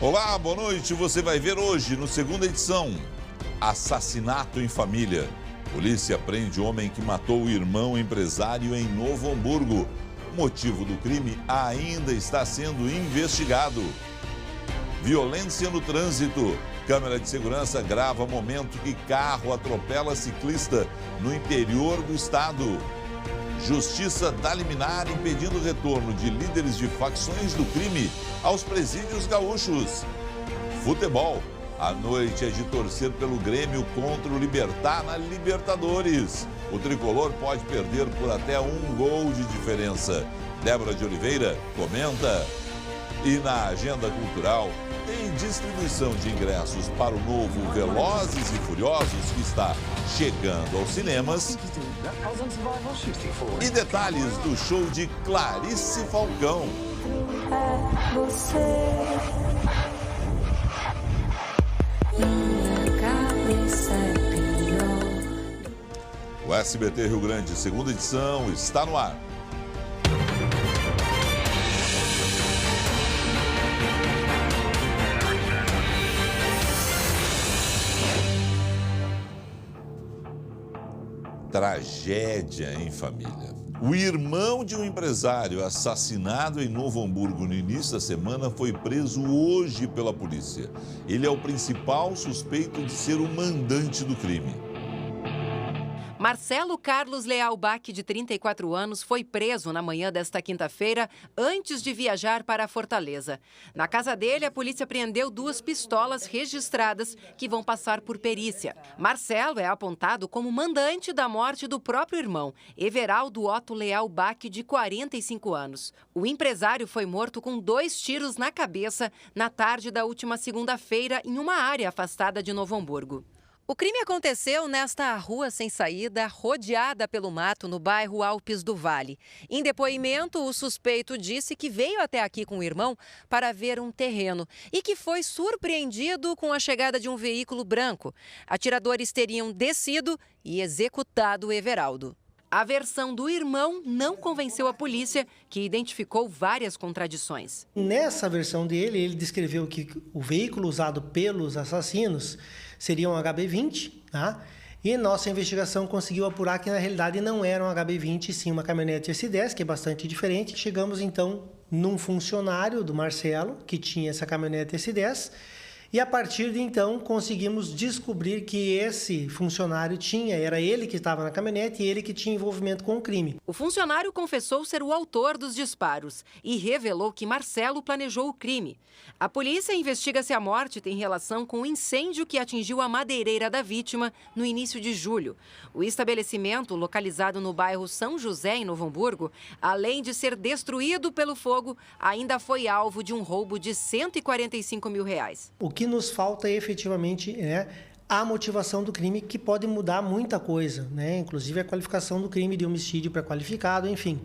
Olá, boa noite. Você vai ver hoje, no segunda edição, assassinato em família. Polícia prende homem que matou o irmão empresário em Novo Hamburgo. O motivo do crime ainda está sendo investigado. Violência no trânsito. Câmera de segurança grava momento que carro atropela ciclista no interior do estado. Justiça dá liminar impedindo o retorno de líderes de facções do crime aos presídios gaúchos. Futebol. A noite é de torcer pelo Grêmio contra o Libertad na Libertadores. O tricolor pode perder por até 1 gol de diferença. Débora de Oliveira comenta. E na agenda cultural, tem distribuição de ingressos para o novo Velozes e Furiosos que está chegando aos cinemas. E detalhes do show de Clarice Falcão. O SBT Rio Grande, segunda edição, está no ar. Tragédia em família. O irmão de um empresário assassinado em Novo Hamburgo no início da semana foi preso hoje pela polícia. Ele é o principal suspeito de ser o mandante do crime. Marcelo Carlos Leal Bach, de 34 anos, foi preso na manhã desta quinta-feira, antes de viajar para Fortaleza. Na casa dele, a polícia apreendeu 2 pistolas registradas que vão passar por perícia. Marcelo é apontado como mandante da morte do próprio irmão, Everaldo Otto Leal Bach, de 45 anos. O empresário foi morto com 2 tiros na cabeça na tarde da última segunda-feira em uma área afastada de Novo Hamburgo. O crime aconteceu nesta rua sem saída, rodeada pelo mato, no bairro Alpes do Vale. Em depoimento, o suspeito disse que veio até aqui com o irmão para ver um terreno e que foi surpreendido com a chegada de um veículo branco. Atiradores teriam descido e executado o Everaldo. A versão do irmão não convenceu a polícia, que identificou várias contradições. Nessa versão dele, ele descreveu que o veículo usado pelos assassinos seria um HB20, tá? E nossa investigação conseguiu apurar que, na realidade, não era um HB20, sim uma caminhonete S10, que é bastante diferente. Chegamos, então, num funcionário do Marcelo, que tinha essa caminhonete S10, e a partir de então conseguimos descobrir que esse funcionário era ele que estava na caminhonete e ele que tinha envolvimento com o crime. O funcionário confessou ser o autor dos disparos e revelou que Marcelo planejou o crime. A polícia investiga se a morte tem relação com o incêndio que atingiu a madeireira da vítima no início de julho. O estabelecimento, localizado no bairro São José, em Novo Hamburgo, além de ser destruído pelo fogo, ainda foi alvo de um roubo de R$145 mil. O que nos falta efetivamente é a motivação do crime, que pode mudar muita coisa, né? Inclusive a qualificação do crime de homicídio pré-qualificado, enfim.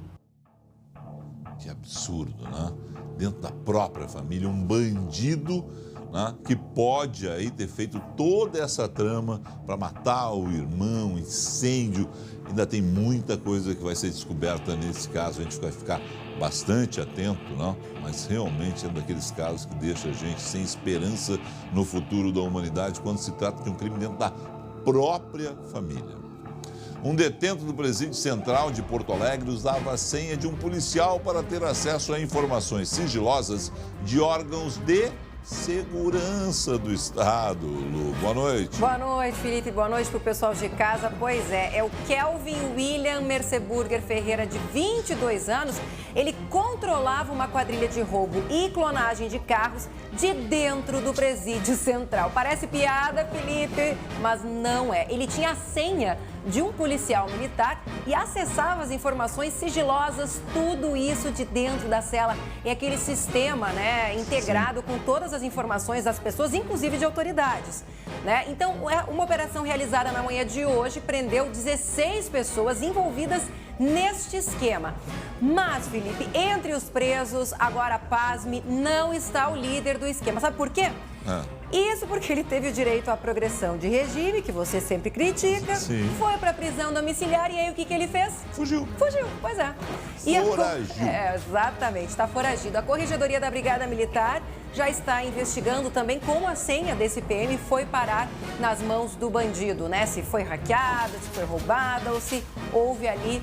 Que absurdo, né? Dentro da própria família, um bandido, né, que pode aí ter feito toda essa trama para matar o irmão, incêndio. Ainda tem muita coisa que vai ser descoberta nesse caso, a gente vai ficar bastante atento, não? Mas realmente é daqueles casos que deixa a gente sem esperança no futuro da humanidade quando se trata de um crime dentro da própria família. Um detento do Presídio Central de Porto Alegre usava a senha de um policial para ter acesso a informações sigilosas de órgãos de segurança do Estado. Lu, boa noite. Boa noite, Felipe. Boa noite para o pessoal de casa. Pois é o Kelvin William Merceburger Ferreira, de 22 anos. Ele controlava uma quadrilha de roubo e clonagem de carros de dentro do Presídio Central. Parece piada, Felipe, mas não é. Ele tinha a senha de um policial militar e acessava as informações sigilosas, tudo isso de dentro da cela. É aquele sistema, né, integrado com todas as informações das pessoas, inclusive de autoridades, né? Então, uma operação realizada na manhã de hoje prendeu 16 pessoas envolvidas neste esquema. Mas, Felipe, entre os presos, agora pasme, não está o líder do esquema. Sabe por quê? Isso porque ele teve o direito à progressão de regime, que você sempre critica. Sim. Foi para prisão domiciliar e aí o que ele fez? Fugiu. Fugiu, pois é. Foragiu. Exatamente, está foragido. A Corregedoria da Brigada Militar já está investigando também como a senha desse PM foi parar nas mãos do bandido, né? Se foi hackeada, se foi roubada ou se houve ali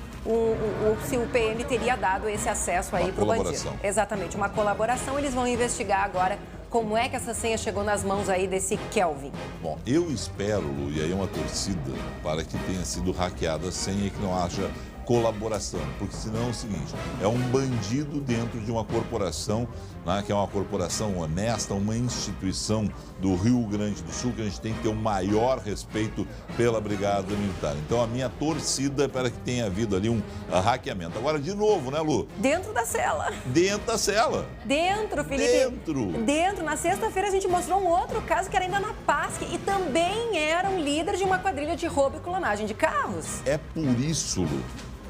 se o PM teria dado esse acesso aí para o bandido. Exatamente, uma colaboração. Eles vão investigar agora como é que essa senha chegou nas mãos aí desse Kelvin. Bom, eu espero, Lu, e aí é uma torcida, para que tenha sido hackeada a senha e que não haja colaboração, porque senão é o seguinte, é um bandido dentro de uma corporação, né, que é uma corporação honesta, uma instituição do Rio Grande do Sul, que a gente tem que ter o maior respeito pela Brigada Militar. Então a minha torcida é para que tenha havido ali um hackeamento. Agora, de novo, né, Lu? Dentro da cela. Dentro da cela. Dentro, Felipe. Dentro. Na sexta-feira a gente mostrou um outro caso que era ainda na PASC e também era um líder de uma quadrilha de roubo e clonagem de carros. É por isso, Lu,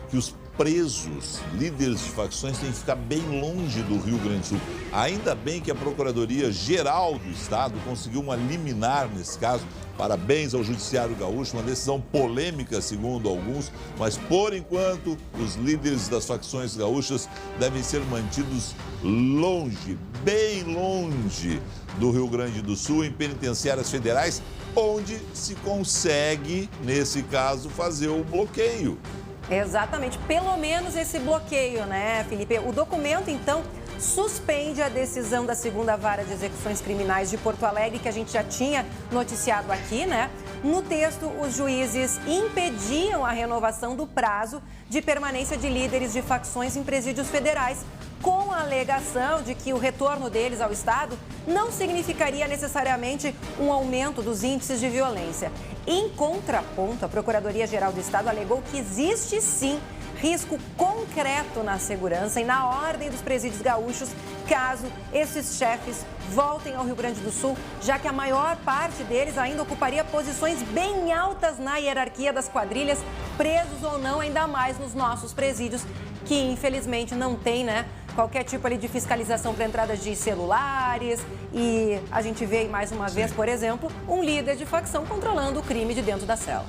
que os presos, líderes de facções, têm que ficar bem longe do Rio Grande do Sul. Ainda bem que a Procuradoria-Geral do Estado conseguiu uma liminar nesse caso. Parabéns ao Judiciário Gaúcho, uma decisão polêmica, segundo alguns, mas, por enquanto, os líderes das facções gaúchas devem ser mantidos longe, bem longe do Rio Grande do Sul, em penitenciárias federais, onde se consegue, nesse caso, fazer o bloqueio. Exatamente, pelo menos esse bloqueio, né, Felipe? O documento, então, suspende a decisão da segunda vara de execuções criminais de Porto Alegre, que a gente já tinha noticiado aqui, né? No texto, os juízes impediam a renovação do prazo de permanência de líderes de facções em presídios federais, com a alegação de que o retorno deles ao Estado não significaria necessariamente um aumento dos índices de violência. Em contraponto, a Procuradoria-Geral do Estado alegou que existe sim risco concreto na segurança e na ordem dos presídios gaúchos, caso esses chefes voltem ao Rio Grande do Sul, já que a maior parte deles ainda ocuparia posições bem altas na hierarquia das quadrilhas, presos ou não, ainda mais nos nossos presídios, que infelizmente não tem, né, qualquer tipo ali de fiscalização para entrada de celulares. E a gente vê mais uma vez, por exemplo, um líder de facção controlando o crime de dentro da cela.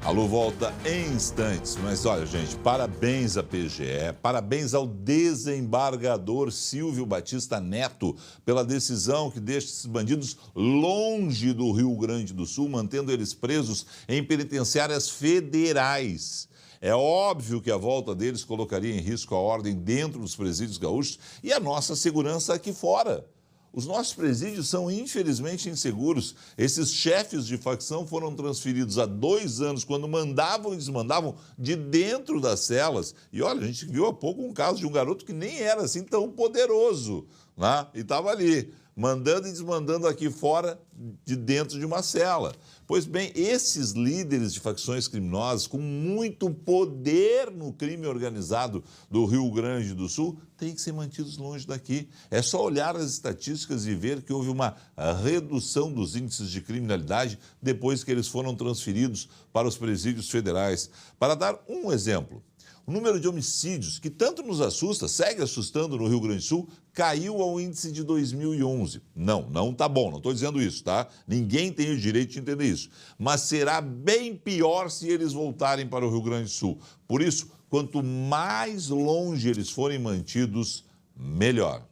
A Lu volta em instantes, mas olha, gente, parabéns à PGE, parabéns ao desembargador Silvio Batista Neto pela decisão que deixa esses bandidos longe do Rio Grande do Sul, mantendo eles presos em penitenciárias federais. É óbvio que a volta deles colocaria em risco a ordem dentro dos presídios gaúchos e a nossa segurança aqui fora. Os nossos presídios são, infelizmente, inseguros. Esses chefes de facção foram transferidos há 2 anos, quando mandavam e desmandavam de dentro das celas. E olha, a gente viu há pouco um caso de um garoto que nem era assim tão poderoso, né? E estava ali, mandando e desmandando aqui fora, de dentro de uma cela. Pois bem, esses líderes de facções criminosas, com muito poder no crime organizado do Rio Grande do Sul, têm que ser mantidos longe daqui. É só olhar as estatísticas e ver que houve uma redução dos índices de criminalidade depois que eles foram transferidos para os presídios federais. Para dar um exemplo, o número de homicídios, que tanto nos assusta, segue assustando no Rio Grande do Sul, caiu ao índice de 2011. Não tá bom, não estou dizendo isso, tá? Ninguém tem o direito de entender isso. Mas será bem pior se eles voltarem para o Rio Grande do Sul. Por isso, quanto mais longe eles forem mantidos, melhor.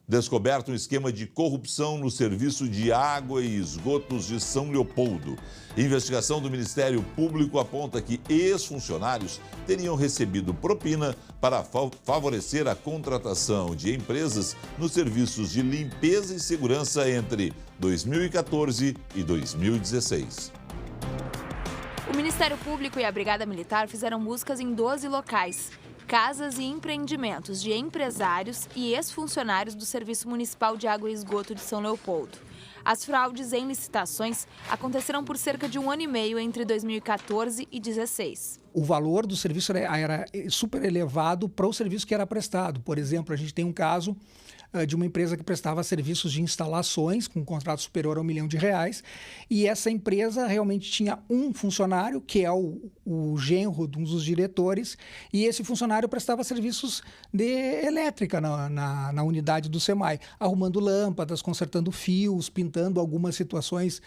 Descoberto um esquema de corrupção no Serviço de Água e Esgotos de São Leopoldo. Investigação do Ministério Público aponta que ex-funcionários teriam recebido propina para favorecer a contratação de empresas nos serviços de limpeza e segurança entre 2014 e 2016. O Ministério Público e a Brigada Militar fizeram buscas em 12 locais. Casas e empreendimentos de empresários e ex-funcionários do Serviço Municipal de Água e Esgoto de São Leopoldo. As fraudes em licitações aconteceram por cerca de 1 ano e meio entre 2014 e 2016. O valor do serviço era super elevado para o serviço que era prestado. Por exemplo, a gente tem um caso de uma empresa que prestava serviços de instalações com um contrato superior a R$1 milhão, e essa empresa realmente tinha um funcionário, que é o genro de um dos diretores, e esse funcionário prestava serviços de elétrica na unidade do SEMAI, arrumando lâmpadas, consertando fios, pintando algumas situações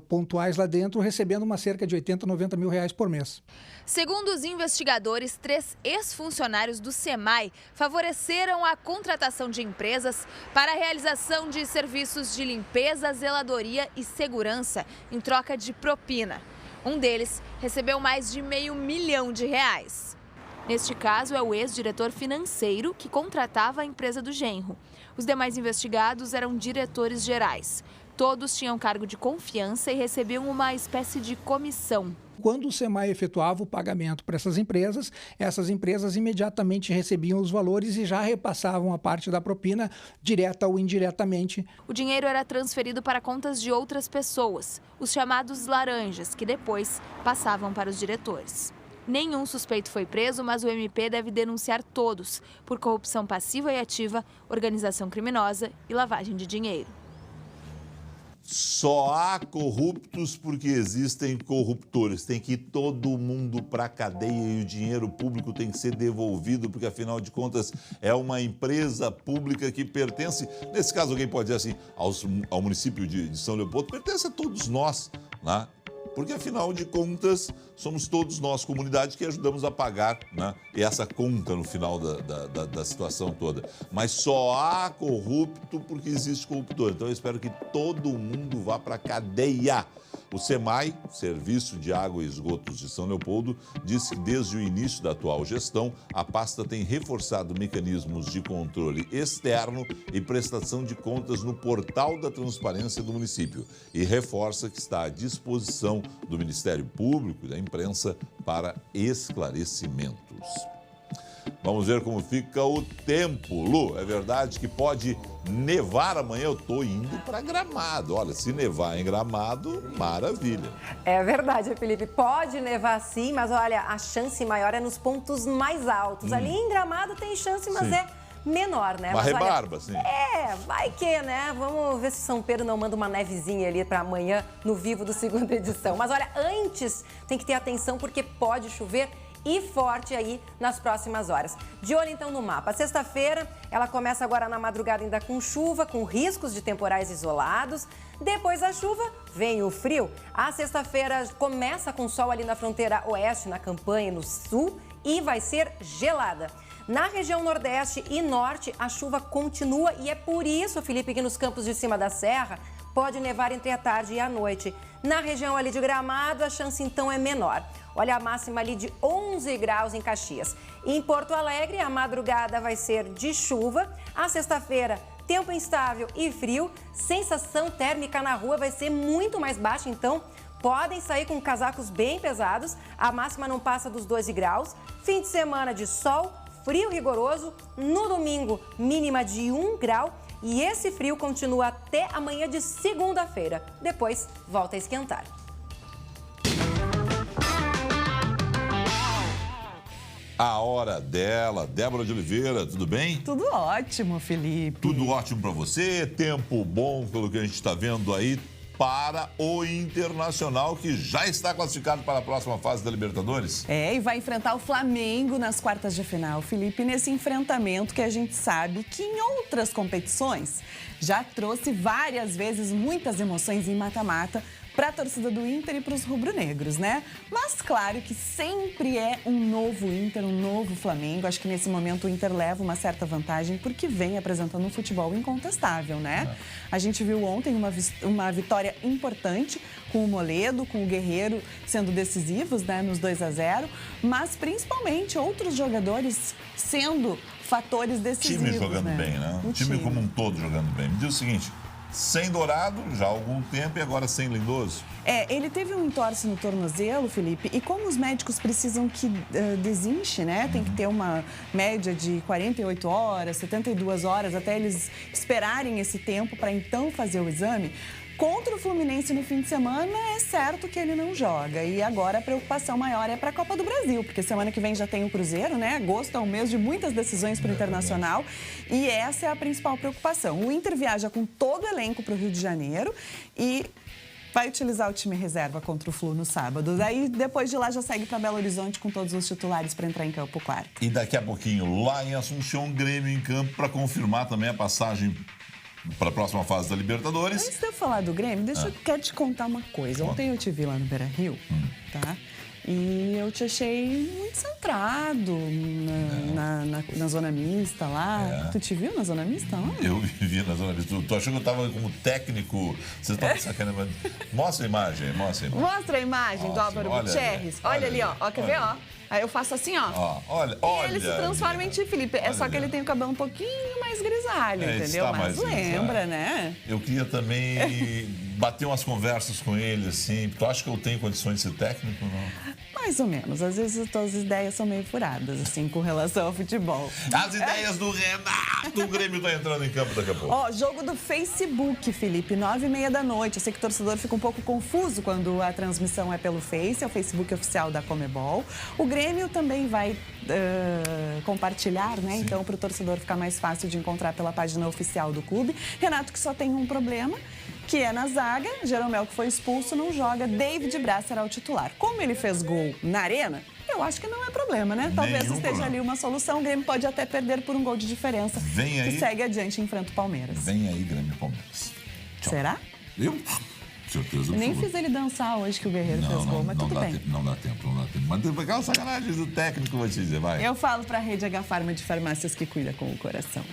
pontuais lá dentro, recebendo uma cerca de R$80, R$90 mil por mês. Segundo os investigadores, 3 ex-funcionários do SEMAI favoreceram a contratação de empresas para a realização de serviços de limpeza, zeladoria e segurança em troca de propina. Um deles recebeu mais de R$500 mil. Neste caso, é o ex-diretor financeiro que contratava a empresa do genro. Os demais investigados eram diretores gerais. Todos tinham cargo de confiança e recebiam uma espécie de comissão. Quando o SEMAI efetuava o pagamento para essas empresas imediatamente recebiam os valores e já repassavam a parte da propina, direta ou indiretamente. O dinheiro era transferido para contas de outras pessoas, os chamados laranjas, que depois passavam para os diretores. Nenhum suspeito foi preso, mas o MP deve denunciar todos por corrupção passiva e ativa, organização criminosa e lavagem de dinheiro. Só há corruptos porque existem corruptores. Tem que ir todo mundo para a cadeia e o dinheiro público tem que ser devolvido, porque, afinal de contas, é uma empresa pública que pertence, nesse caso, alguém pode dizer assim, ao município de São Leopoldo, pertence a todos nós, né? Porque, afinal de contas, somos todos nós, comunidade, que ajudamos a pagar, né, essa conta no final da situação toda. Mas só há corrupto porque existe corruptor. Então, eu espero que todo mundo vá para a cadeia. O SEMAI, Serviço de Água e Esgotos de São Leopoldo, disse que desde o início da atual gestão, a pasta tem reforçado mecanismos de controle externo e prestação de contas no portal da transparência do município e reforça que está à disposição do Ministério Público e da imprensa para esclarecimentos. Vamos ver como fica o tempo. Lu, é verdade que pode nevar amanhã? Eu estou indo para Gramado. Olha, se nevar em Gramado, maravilha. É verdade, Felipe. Pode nevar sim, mas olha, a chance maior é nos pontos mais altos. Ali em Gramado tem chance, mas sim, é menor, né? Uma rebarba, sim. Vai que, né? Vamos ver se São Pedro não manda uma nevezinha ali para amanhã no Vivo do Segunda Edição. Mas olha, antes tem que ter atenção porque pode chover e forte aí nas próximas horas. De olho então no mapa. Sexta-feira, ela começa agora na madrugada ainda com chuva, com riscos de temporais isolados. Depois da chuva, vem o frio. A sexta-feira começa com sol ali na fronteira oeste, na Campanha, no sul, e vai ser gelada. Na região nordeste e norte, a chuva continua e é por isso, Felipe, que nos campos de cima da serra pode nevar entre a tarde e a noite. Na região ali de Gramado, a chance então é menor. Olha a máxima ali de 11 graus em Caxias. Em Porto Alegre, a madrugada vai ser de chuva. A sexta-feira, tempo instável e frio. Sensação térmica na rua vai ser muito mais baixa, então podem sair com casacos bem pesados. A máxima não passa dos 12 graus. Fim de semana de sol, frio rigoroso. No domingo, mínima de 1 grau. E esse frio continua até amanhã de segunda-feira. Depois, volta a esquentar. A hora dela, Débora de Oliveira, tudo bem? Tudo ótimo, Felipe. Tudo ótimo para você, tempo bom, pelo que a gente está vendo aí, para o Internacional, que já está classificado para a próxima fase da Libertadores. E vai enfrentar o Flamengo nas quartas de final, Felipe, nesse enfrentamento que a gente sabe que em outras competições já trouxe várias vezes muitas emoções em mata-mata para a torcida do Inter e para os rubro-negros, né? Mas claro que sempre é um novo Inter, um novo Flamengo. Acho que nesse momento o Inter leva uma certa vantagem porque vem apresentando um futebol incontestável, né? A gente viu ontem uma vitória importante com o Moledo, com o Guerreiro sendo decisivos, né, nos 2-0, mas principalmente outros jogadores sendo fatores decisivos. Time jogando bem, né? O time como um todo jogando bem. Me diz o seguinte, sem Dourado já há algum tempo e agora sem Lindoso. Ele teve um entorse no tornozelo, Felipe, e como os médicos precisam que desinche, né? Tem que ter uma média de 48 horas, 72 horas, até eles esperarem esse tempo para então fazer o exame. Contra o Fluminense no fim de semana, é certo que ele não joga. E agora a preocupação maior é para a Copa do Brasil, porque semana que vem já tem o Cruzeiro, né? Agosto é um mês de muitas decisões para o Internacional e essa é a principal preocupação. O Inter viaja com todo o elenco para o Rio de Janeiro e vai utilizar o time reserva contra o Flu no sábado. Daí, depois de lá, já segue para Belo Horizonte com todos os titulares para entrar em campo quarto. E daqui a pouquinho, lá em Assunção, Grêmio em campo para confirmar também a passagem para a próxima fase da Libertadores. Antes de eu falar do Grêmio, quero te contar uma coisa. Ontem eu te vi lá no Beira-Rio, tá? E eu te achei muito centrado na zona mista lá. Tu te viu na zona mista lá? Eu vi na zona mista. Tu achou que eu estava como técnico? Vocês estão sacanagem. Mostra a imagem, Mostra a imagem do Álvaro Gutierrez. Olha ali, ó. Quer ver, ó? Aí eu faço assim, ó. Olha. E ele se transforma em Tio Felipe. É só que ele tem o cabelo um pouquinho mais grisalho, entendeu? Mas lembra, né? Eu queria também bater umas conversas com ele, assim. Tu acha que eu tenho condições de ser técnico, não? Mais ou menos. Às vezes as tuas ideias são meio furadas, assim, com relação ao futebol. As ideias do Renato. O Grêmio tá entrando em campo daqui a pouco. Ó, jogo do Facebook, Felipe, 9h30 da noite. Eu sei que o torcedor fica um pouco confuso quando a transmissão é pelo Face, é o Facebook oficial da Conmebol. O Grêmio também vai compartilhar, né? Sim. Então, para o torcedor ficar mais fácil de encontrar pela página oficial do clube. Renato, que só tem um problema, que é na zaga. Jeromel, que foi expulso, não joga. David Braz será o titular. Como ele fez gol na Arena, eu acho que não é problema, né? Talvez esteja ali uma solução. O Grêmio pode até perder por um gol de diferença. Vem aí. E segue adiante e enfrenta o Palmeiras. Vem aí, Grêmio e Palmeiras. Tchau. Será? Eu? Certeza. Eu nem fiz ele dançar hoje que o Guerreiro fez gol, mas tudo bem. Não dá tempo. Mas tem aquela sacanagem do técnico, vou te dizer, vai. Eu falo pra Rede H Farma de farmácias que cuida com o coração.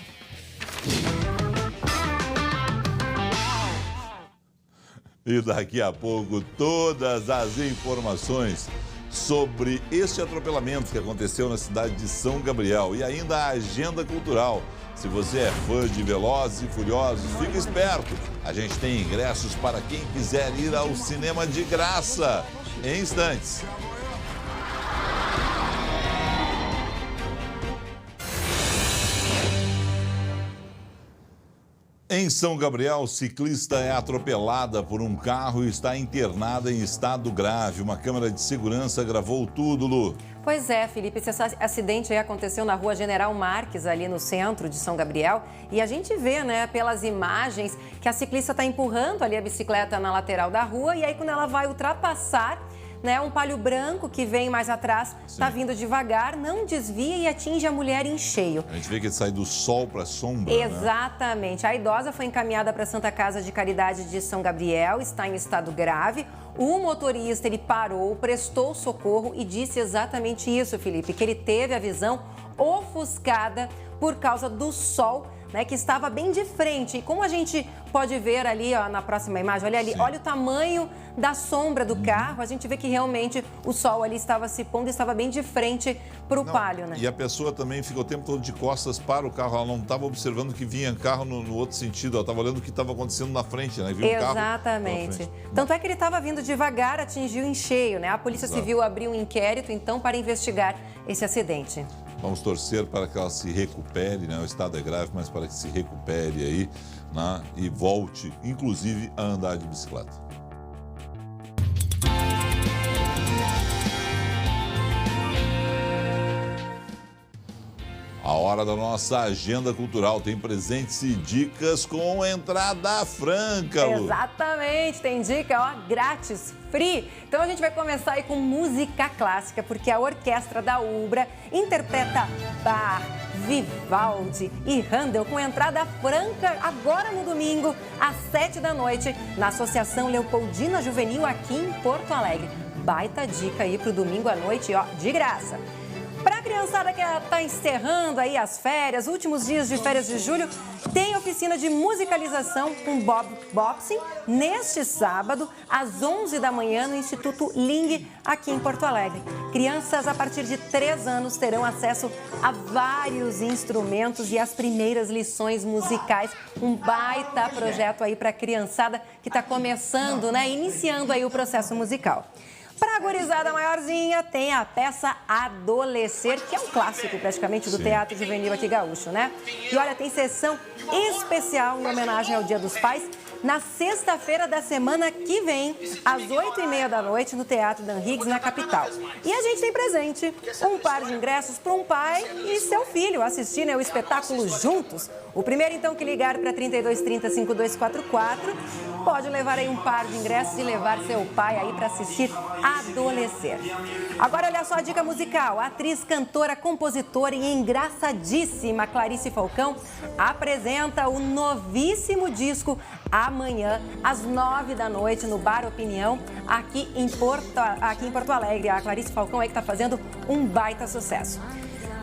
E daqui a pouco, todas as informações sobre este atropelamento que aconteceu na cidade de São Gabriel e ainda a agenda cultural. Se você é fã de Velozes e Furiosos, fique esperto. A gente tem ingressos para quem quiser ir ao cinema de graça. Em instantes. Em São Gabriel, ciclista é atropelada por um carro e está internada em estado grave. Uma câmera de segurança gravou tudo, Lu. Pois é, Felipe, esse acidente aí aconteceu na rua General Marques, ali no centro de São Gabriel. E a gente vê, né, pelas imagens, que a ciclista está empurrando ali a bicicleta na lateral da rua. E aí, quando ela vai ultrapassar, né, um Palio branco que vem mais atrás, está vindo devagar, não desvia e atinge a mulher em cheio. A gente vê que ele sai do sol para a sombra, Exatamente. Né? A idosa foi encaminhada para a Santa Casa de Caridade de São Gabriel, está em estado grave. O motorista, ele parou, prestou socorro e disse exatamente isso, Felipe, que ele teve a visão ofuscada por causa do sol, né, que estava bem de frente. E como a gente pode ver ali, ó, na próxima imagem, olha ali, olha o tamanho da sombra do carro. A gente vê que realmente o sol ali estava se pondo e estava bem de frente para o Palio, né? E a pessoa também ficou o tempo todo de costas para o carro. Ela não estava observando que vinha carro no outro sentido. Ela estava olhando o que estava acontecendo na frente, né? Viu Exatamente. Tanto é que ele estava vindo devagar, atingiu em cheio, né? A Polícia Civil abriu um inquérito, então, para investigar esse acidente. Vamos torcer para que ela se recupere, né? O estado é grave, mas para que se recupere aí, né? E volte, inclusive, a andar de bicicleta. A hora da nossa agenda cultural tem presentes e dicas com entrada franca, Lu. Exatamente, tem dica, ó, grátis, free. Então a gente vai começar aí com música clássica, porque a orquestra da Ubra interpreta Bach, Vivaldi e Handel com entrada franca agora no domingo, às 7 da noite, na Associação Leopoldina Juvenil aqui em Porto Alegre. Baita dica aí pro domingo à noite, ó, de graça. Para a criançada que está encerrando aí as férias, últimos dias de férias de julho, tem oficina de musicalização com Bob Boxing neste sábado, às 11 da manhã, no Instituto Ling, aqui em Porto Alegre. Crianças a partir de 3 anos terão acesso a vários instrumentos e as primeiras lições musicais. Um baita projeto aí para a criançada que está começando, né, iniciando aí o processo musical. Para a gurizada maiorzinha, tem a peça Adolescer, que é um clássico praticamente do Teatro Juvenil aqui gaúcho, né? E olha, tem sessão especial em homenagem ao Dia dos Pais, na sexta-feira da semana que vem, às 8h30 da noite, no Teatro Dan Higgs, na capital. E a gente tem presente, um par de ingressos para um pai e seu filho assistirem ao espetáculo juntos. O primeiro, então, que ligar para 3230-5244 pode levar aí um par de ingressos e levar seu pai aí para assistir Adolescer. Agora, olha só a dica musical. A atriz, cantora, compositora e engraçadíssima Clarice Falcão apresenta o novíssimo disco amanhã, às 9 da noite, no Bar Opinião, aqui em Porto Alegre. A Clarice Falcão é que está fazendo um baita sucesso.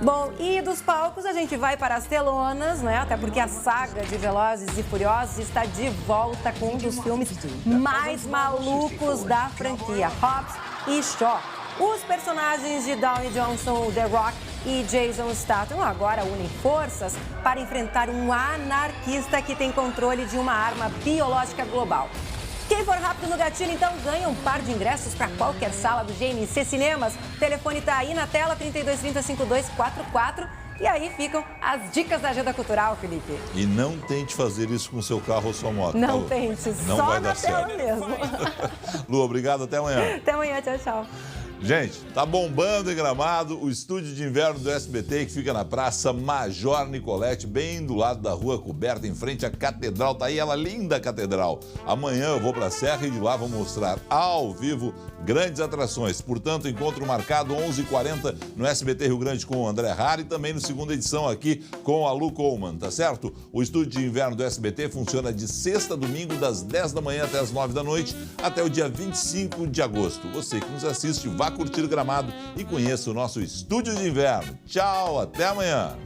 Bom, e dos palcos a gente vai para as telonas, né? Até porque a saga de Velozes e Furiosos está de volta com um dos filmes mais malucos da franquia, Hobbs e Shaw. Os personagens de Downey Johnson, The Rock e Jason Statham agora unem forças para enfrentar um anarquista que tem controle de uma arma biológica global. Quem for rápido no gatilho, então, ganha um par de ingressos para qualquer sala do GNC Cinemas. O telefone está aí na tela, 3230-5244. E aí ficam as dicas da Agenda Cultural, Felipe. E não tente fazer isso com seu carro ou sua moto. Não tente, não só vai na dar tela certo. mesmo. Lu, obrigado, até amanhã. Até amanhã, tchau, tchau. Gente, tá bombando em Gramado o estúdio de inverno do SBT, que fica na Praça Major Nicolete, bem do lado da rua coberta, em frente à Catedral. Tá aí ela, linda Catedral. Amanhã eu vou pra Serra e de lá vou mostrar ao vivo grandes atrações. Portanto, encontro marcado 11h40 no SBT Rio Grande com o André Harry e também no segunda edição aqui com a Lu Coleman, tá certo? O estúdio de inverno do SBT funciona de sexta a domingo, das 10 da manhã até as 9 da noite, até o dia 25 de agosto. Você que nos assiste, vá curtir Gramado e conheça o nosso estúdio de inverno. Tchau, até amanhã!